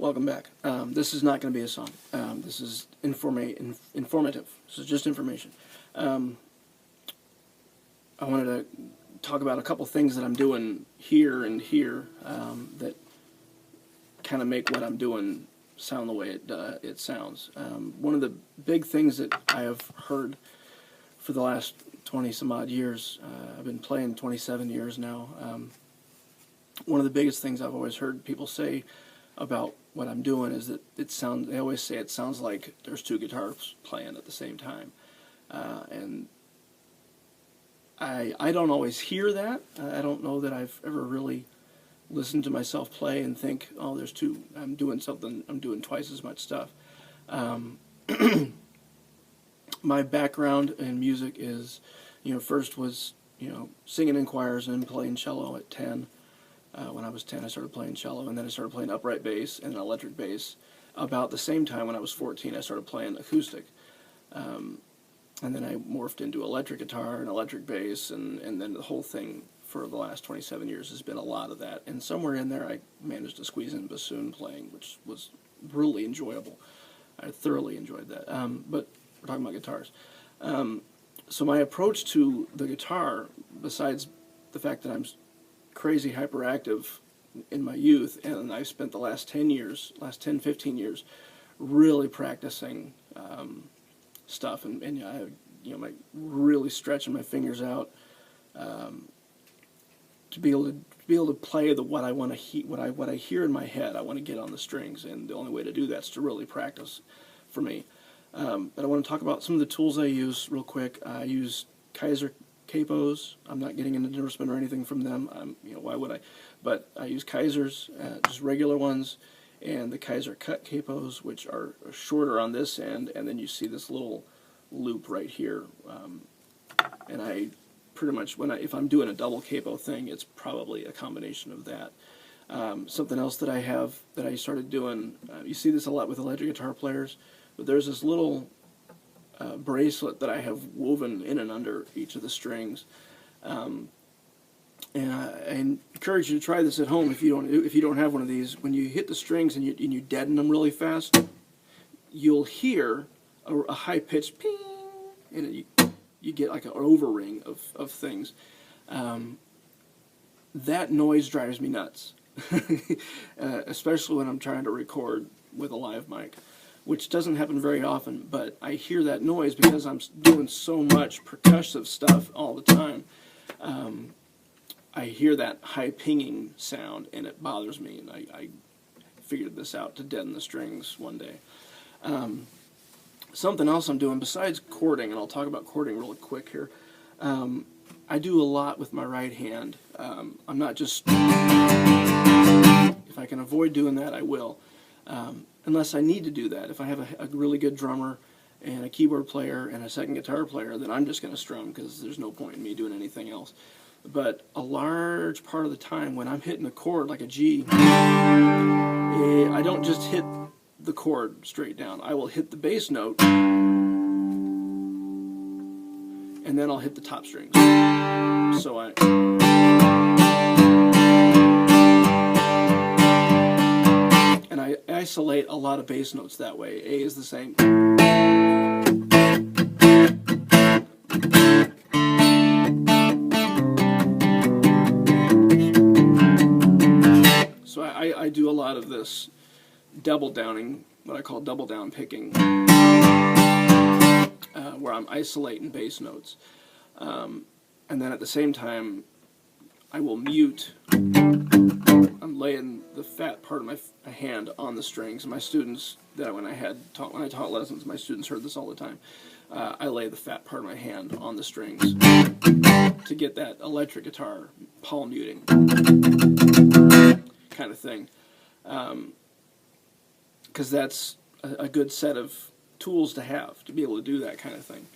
Welcome back. This is not going to be a song. This is informative. This is just information. I wanted to talk about a couple things that I'm doing here and here that kind of make what I'm doing sound the way it sounds. One of the big things that I have heard for the last 20 some odd years, I've been playing 27 years now. One of the biggest things I've always heard people say about what I'm doing is that they always say it sounds like there's two guitars playing at the same time. And I don't always hear that. I don't know that I've ever really listened to myself play and think, oh, there's two, I'm doing twice as much stuff. My background in music is, first was, singing in choirs and playing cello at 10. When I was 10, I started playing cello, and then I started playing upright bass and electric bass. About the same time, when I was 14, I started playing acoustic. And then I morphed into electric guitar and electric bass, and then the whole thing for the last 27 years has been a lot of that. And somewhere in there, I managed to squeeze in bassoon playing, which was really enjoyable. I thoroughly enjoyed that. But we're talking about guitars. So my approach to the guitar, besides the fact that I'm crazy hyperactive in my youth, and I've spent the last 10, 15 years really practicing stuff, and I really stretching my fingers out to be able to play what I want to what I hear in my head. I want to get on the strings, and the only way to do that is to really practice for me. But I want to talk about some of the tools I use real quick. I use Kaiser capos. I'm not getting an endorsement or anything from them. Why would I? But I use Kaisers, just regular ones, and the Kaiser cut capos, which are shorter on this end, and then you see this little loop right here. And I pretty much, if I'm doing a double capo thing, it's probably a combination of that. Something else that I have that I started doing, you see this a lot with electric guitar players, but there's this little bracelet that I have woven in and under each of the strings, and I encourage you to try this at home if you don't have one of these. When you hit the strings and you deaden them really fast, you'll hear a high pitched ping, and you get like an overring of things. That noise drives me nuts, especially when I'm trying to record with a live mic, which doesn't happen very often, but I hear that noise because I'm doing so much percussive stuff all the time. I hear that high pinging sound, and it bothers me, and I figured this out to deaden the strings one day. Something else I'm doing besides chording, and I'll talk about chording really quick here, I do a lot with my right hand. I'm not just, if I can avoid doing that, I will. Unless I need to do that. If I have a really good drummer and a keyboard player and a second guitar player, then I'm just going to strum because there's no point in me doing anything else. But a large part of the time when I'm hitting a chord like a G, I don't just hit the chord straight down. I will hit the bass note, and then I'll hit the top strings. So I isolate a lot of bass notes that way. A is the same. So I do a lot of this double downing, what I call double down picking, where I'm isolating bass notes. And then at the same time, I will mute. I'm laying the fat part of my hand on the strings. My students, when I taught lessons, my students heard this all the time. I lay the fat part of my hand on the strings to get that electric guitar palm muting kind of thing, because that's a good set of tools to have to be able to do that kind of thing.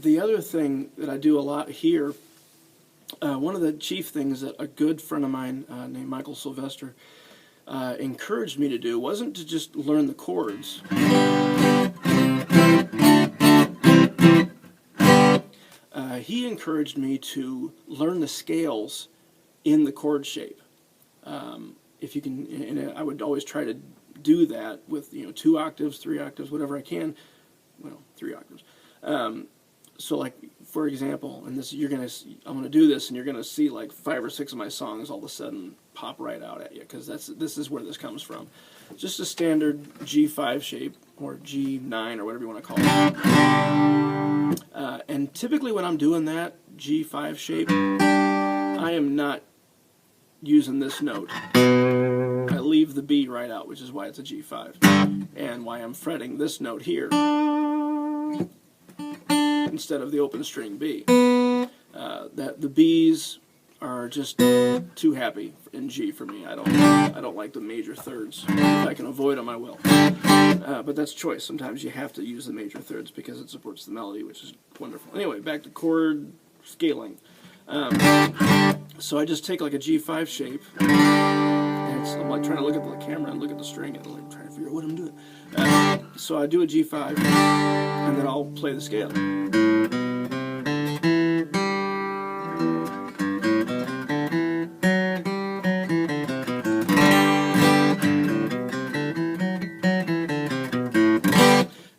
The other thing that I do a lot here, one of the chief things that a good friend of mine named Michael Sylvester encouraged me to do wasn't to just learn the chords. He encouraged me to learn the scales in the chord shape. If you can, and I would always try to do that with 2 octaves, 3 octaves, whatever I can. Well, 3 octaves. So like for example, and this I'm gonna do this, and you're gonna see like 5 or 6 of my songs all of a sudden pop right out at you, because this is where this comes from. Just a standard G5 shape, or G9, or whatever you want to call it. And typically when I'm doing that G5 shape, I am not using this note. I leave the B right out, which is why it's a G5, and why I'm fretting this note here instead of the open string B. That the B's are just too happy in G for me. I don't like the major thirds. If I can avoid them, I will. But that's choice. Sometimes you have to use the major thirds because it supports the melody, which is wonderful. Anyway, back to chord scaling. So I just take like a G5 shape, and I'm like trying to look at the camera and look at the string and like trying to figure out what I'm doing. So I do a G5, and then I'll play the scale.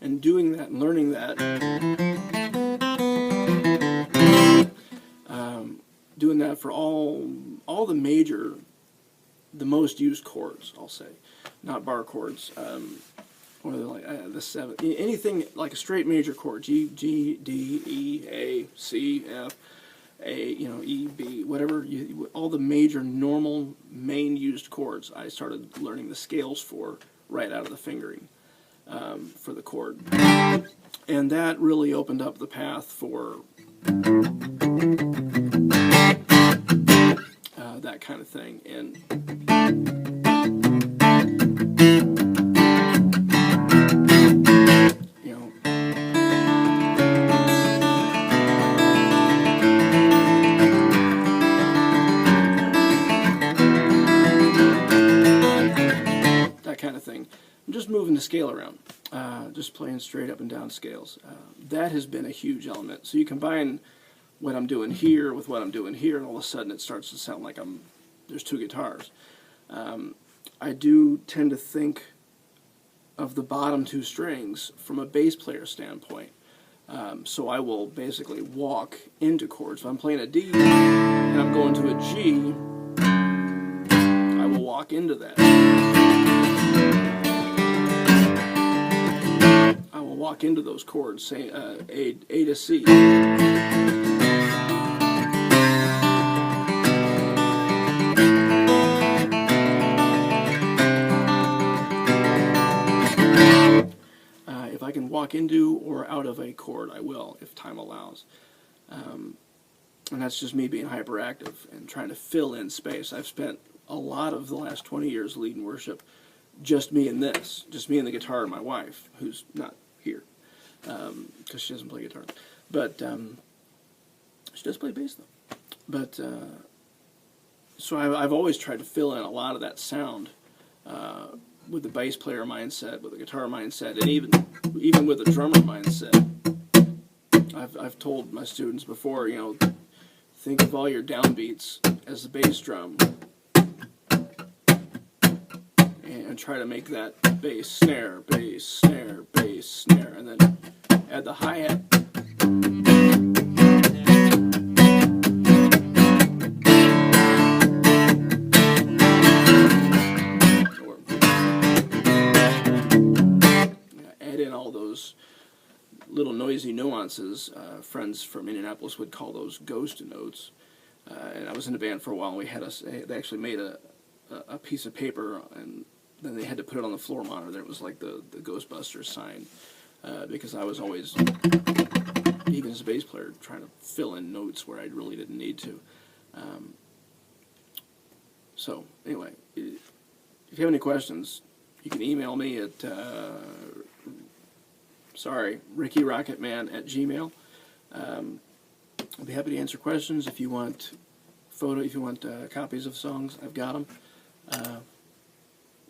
And doing that and learning that, doing that for all the major, the most used chords, I'll say, not bar chords, or like the 7, anything like a straight major chord, G, D, E, A, C, F, A, E, B, whatever, all the major normal main used chords, I started learning the scales for right out of the fingering for the chord, and that really opened up the path for that kind of thing. And that kind of thing. I'm just moving the scale around, just playing straight up and down scales. That has been a huge element. So you combine what I'm doing here with what I'm doing here, and all of a sudden it starts to sound like there's 2 guitars. I do tend to think of the bottom 2 strings from a bass player standpoint. So I will basically walk into chords. If I'm playing a D and I'm going to a G, I will walk into that. I will walk into those chords, say A to C. If I can walk into or out of a chord, I will, if time allows. And that's just me being hyperactive and trying to fill in space. I've spent a lot of the last 20 years leading worship, just me and this, just me and the guitar and my wife, who's not here, because she doesn't play guitar. But she does play bass, though. But so I've always tried to fill in a lot of that sound with the bass player mindset, with the guitar mindset, and even with the drummer mindset. I've told my students before, think of all your downbeats as the bass drum, and try to make that bass snare, bass snare, bass snare, and then add the hi-hat. All those little noisy nuances. Friends from Indianapolis would call those ghost notes. And I was in a band for a while, and they actually made a piece of paper, and then they had to put it on the floor monitor. It was like the Ghostbusters sign, because I was always, even as a bass player, trying to fill in notes where I really didn't need to. So anyway, if you have any questions, you can email me at RickyRocketman@gmail. I'll be happy to answer questions. If you want copies of songs, I've got them.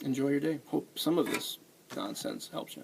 Enjoy your day. Hope some of this nonsense helps you.